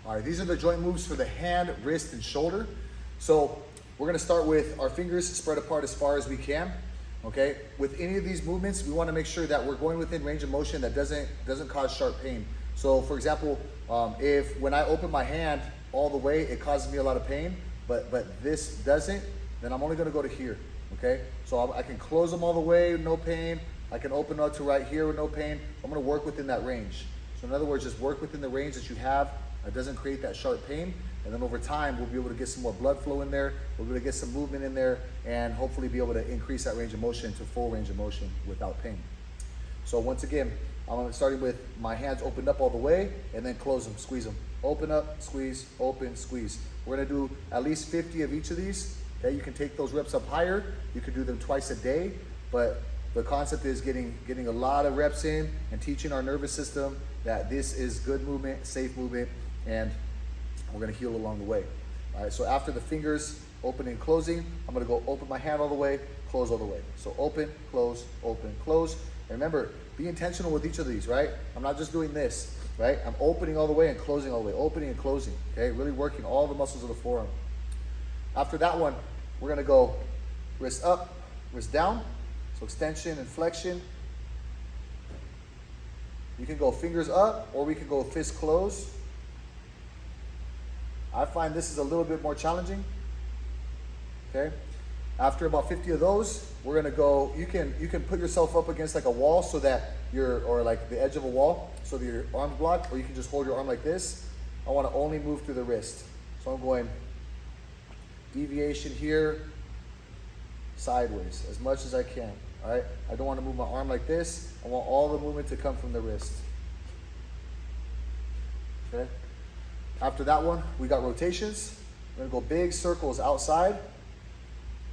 All right, these are the joint moves for the hand, wrist, and shoulder. So we're gonna start with our fingers spread apart as far as we can, okay? With any of these movements, we wanna make sure that we're going within range of motion that doesn't cause sharp pain. So for example, if when I open my hand all the way, it causes me a lot of pain, but this doesn't, then I'm only gonna go to here, okay? So I can close them all the way, no pain. I can open up to right here with no pain. I'm gonna work within that range. So in other words, just work within the range that you have. It doesn't create that sharp pain. And then over time, we'll be able to get some more blood flow in there. We'll be able to get some movement in there and hopefully be able to increase that range of motion to full range of motion without pain. So once again, I'm starting with my hands opened up all the way and then close them, squeeze them. Open up, squeeze, open, squeeze. We're gonna do at least 50 of each of these. Okay, you can take those reps up higher. You can do them twice a day, but the concept is getting a lot of reps in and teaching our nervous system that this is good movement, safe movement, and we're gonna heal along the way. All right, so after the fingers opening and closing, I'm gonna go open my hand all the way, close all the way. So open, close, close. And remember, be intentional with each of these, right? I'm not just doing this, right? I'm opening all the way and closing all the way, opening and closing, okay? Really working all the muscles of the forearm. After that one, we're gonna go wrist up, wrist down. So extension and flexion. You can go fingers up or we can go fist close. I find this is a little bit more challenging, okay? After about 50 of those, we're gonna go, you can put yourself up against like a wall so that or like the edge of a wall so that your arm's blocked, or you can just hold your arm like this. I wanna only move through the wrist. So I'm going deviation here, sideways, as much as I can, all right? I don't wanna move my arm like this. I want all the movement to come from the wrist, okay? After that one, we got rotations. We're gonna go big circles outside.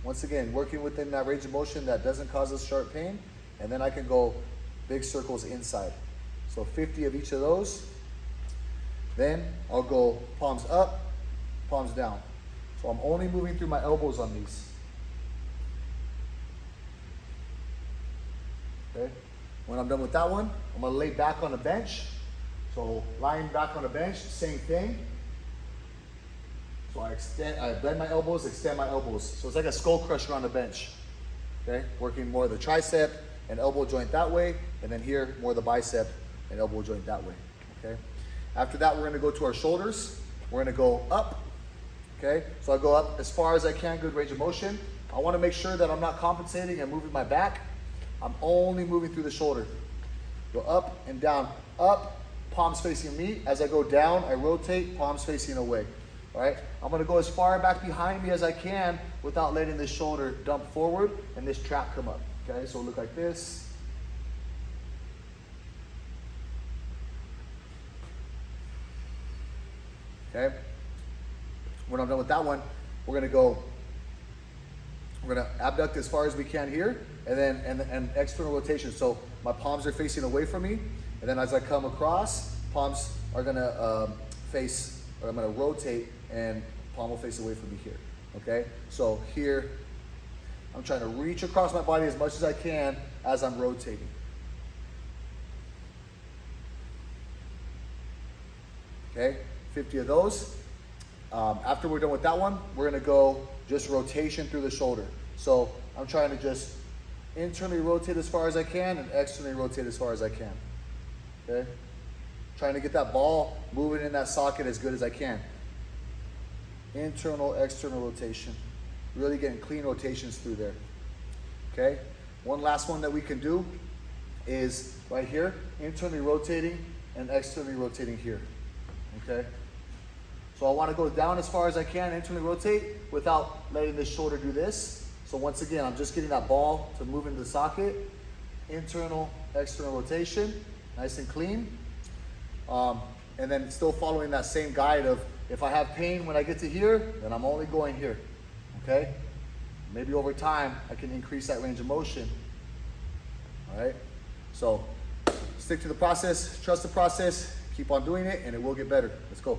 Once again, working within that range of motion that doesn't cause us sharp pain. And then I can go big circles inside. So 50 of each of those. Then I'll go palms up, palms down. So I'm only moving through my elbows on these. Okay. When I'm done with that one, I'm gonna lay back on the bench. So lying back on a bench, same thing. So I bend my elbows, extend my elbows. So it's like a skull crusher on the bench. Okay, working more of the tricep and elbow joint that way, and then here more the bicep and elbow joint that way. Okay. After that, we're gonna go to our shoulders. We're gonna go up. Okay, so I go up as far as I can, good range of motion. I wanna make sure that I'm not compensating and moving my back. I'm only moving through the shoulder. Go up and down, up. Palms facing me. As I go down, I rotate, palms facing away. All right, I'm gonna go as far back behind me as I can without letting this shoulder dump forward and this trap come up. Okay, so look like this. Okay, when I'm done with that one, we're gonna abduct as far as we can here, and then and external rotation. So my palms are facing away from me. And then as I come across, palms are gonna I'm gonna rotate and palm will face away from me here, okay? So here, I'm trying to reach across my body as much as I can as I'm rotating. Okay, 50 of those. After we're done with that one, we're gonna go just rotation through the shoulder. So I'm trying to just internally rotate as far as I can and externally rotate as far as I can. Okay, trying to get that ball moving in that socket as good as I can. Internal, external rotation. Really getting clean rotations through there. Okay, one last one that we can do is right here, internally rotating and externally rotating here. Okay, so I want to go down as far as I can, internally rotate without letting this shoulder do this. So once again, I'm just getting that ball to move into the socket. Internal, external rotation. Nice and clean. And then still following that same guide of if I have pain when I get to here, then I'm only going here, okay? Maybe over time, I can increase that range of motion, all right? So stick to the process, trust the process, keep on doing it, and it will get better. Let's go.